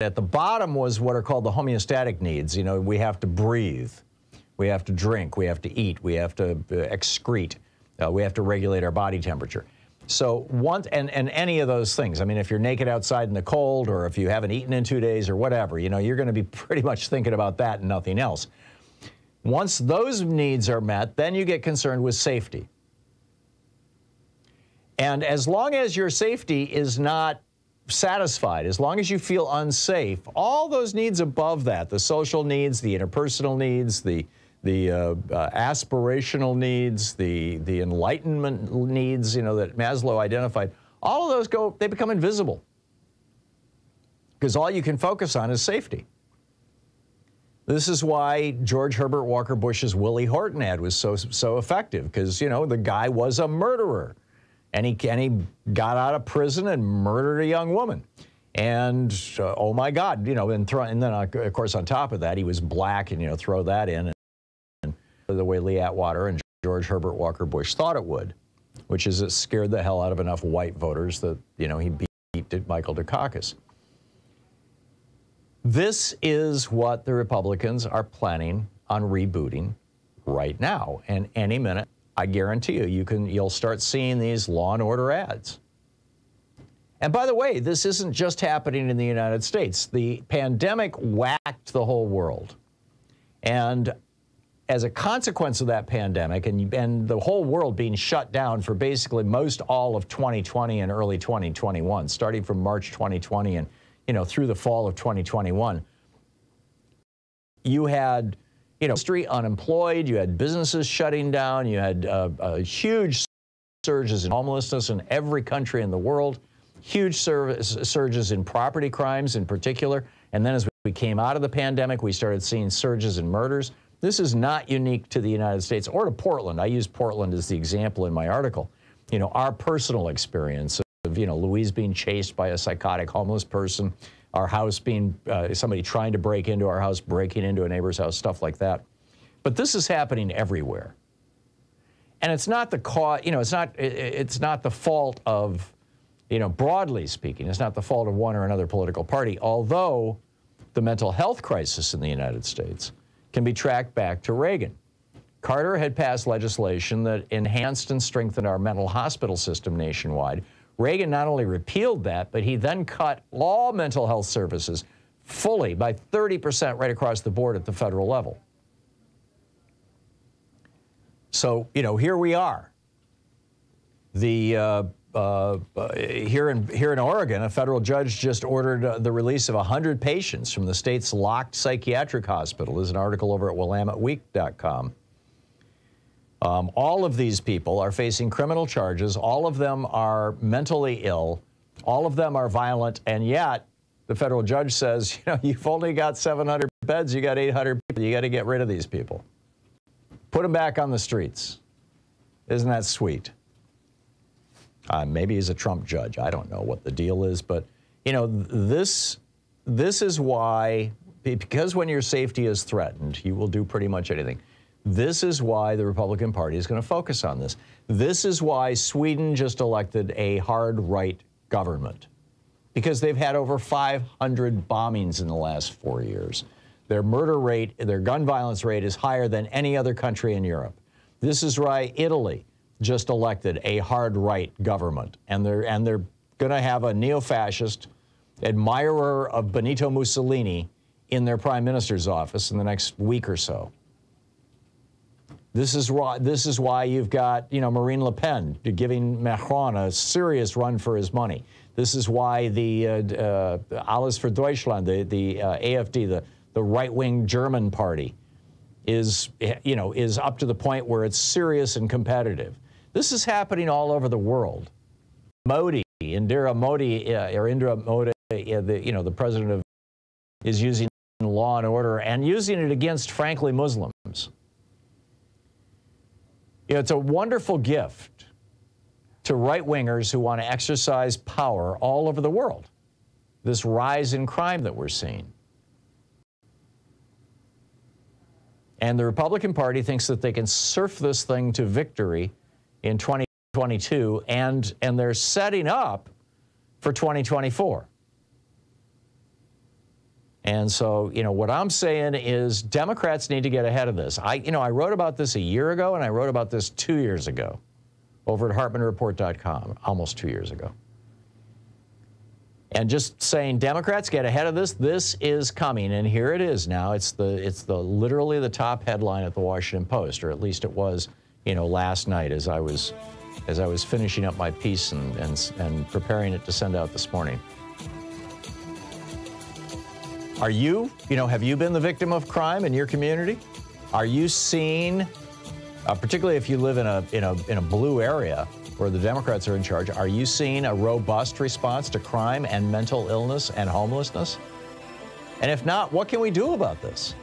At the bottom was what are called the homeostatic needs. You know, we have to breathe, we have to drink, we have to eat, we have to excrete, we have to regulate our body temperature. So and any of those things. I mean, if you're naked outside in the cold, or if you haven't eaten in 2 days or whatever, you know, you're going to be pretty much thinking about that and nothing else. Once those needs are met, then you get concerned with safety. And as long as your safety is not satisfied, as long as you feel unsafe, all those needs above that, the social needs, the interpersonal needs, the aspirational needs, the enlightenment needs, you know, that Maslow identified, all of those they become invisible. Because all you can focus on is safety. This is why George Herbert Walker Bush's Willie Horton ad was so effective, because, you know, the guy was a murderer. And he got out of prison and murdered a young woman. And, oh, my God, you know, and then, of course, on top of that, he was black, and, you know, throw that in. And the way Lee Atwater and George Herbert Walker Bush thought it would, which is it scared the hell out of enough white voters that, you know, he beat Michael Dukakis. This is what the Republicans are planning on rebooting right now. And any minute, I guarantee you'll start seeing these Law and Order ads. And by the way, this isn't just happening in the United States. The pandemic whacked the whole world. And as a consequence of that pandemic, and the whole world being shut down for basically most all of 2020 and early 2021, starting from March 2020 and, you know, through the fall of 2021, you had, you know, industry unemployed, you had businesses shutting down, you had huge surges in homelessness in every country in the world, huge surges in property crimes in particular. And then as we came out of the pandemic, we started seeing surges in murders. This is not unique to the United States or to Portland. I use Portland as the example in my article. You know, our personal experience of, you know, Louise being chased by a psychotic homeless person, our house being, somebody trying to break into our house, breaking into a neighbor's house, stuff like that. But this is happening everywhere. And it's not the cause, you know, it's not the fault of, you know, broadly speaking, it's not the fault of one or another political party, although the mental health crisis in the United States can be tracked back to Reagan. Carter had passed legislation that enhanced and strengthened our mental hospital system nationwide. Reagan not only repealed that, but he then cut all mental health services fully by 30% right across the board at the federal level. So, you know, here we are. Here in Oregon, a federal judge just ordered the release of 100 patients from the state's locked psychiatric hospital. There's an article over at willametteweek.com. All of these people are facing criminal charges. All of them are mentally ill. All of them are violent. And yet, the federal judge says, you know, you've only got 700 beds. You got 800 people. You got to get rid of these people. Put them back on the streets. Isn't that sweet? Maybe he's a Trump judge. I don't know what the deal is. But, you know, this is why, because when your safety is threatened, you will do pretty much anything. This is why the Republican Party is going to focus on this. This is why Sweden just elected a hard right government, because they've had over 500 bombings in the last 4 years. Their murder rate, their gun violence rate is higher than any other country in Europe. This is why Italy just elected a hard right government, and they're going to have a neo-fascist admirer of Benito Mussolini in their prime minister's office in the next week or so. This is why you've got, you know, Marine Le Pen giving Macron a serious run for his money. This is why the Alles für Deutschland, the AfD, the right-wing German party, is up to the point where it's serious and competitive. This is happening all over the world. Indira Modi, the president of, is using Law and Order and using it against, frankly, Muslims. You know, it's a wonderful gift to right-wingers who want to exercise power all over the world, this rise in crime that we're seeing. And the Republican Party thinks that they can surf this thing to victory in 2022, and they're setting up for 2024. And so, what I'm saying is Democrats need to get ahead of this. I wrote about this a year ago, and I wrote about this 2 years ago over at HartmannReport.com, almost 2 years ago. And just saying, Democrats, get ahead of this. This is coming, and here it is now. It's literally the top headline at the Washington Post, or at least it was, last night as I was finishing up my piece and preparing it to send out this morning. Are you, have you been the victim of crime in your community? Are you seeing, particularly if you live in a blue area where the Democrats are in charge, are you seeing a robust response to crime and mental illness and homelessness? And if not, what can we do about this?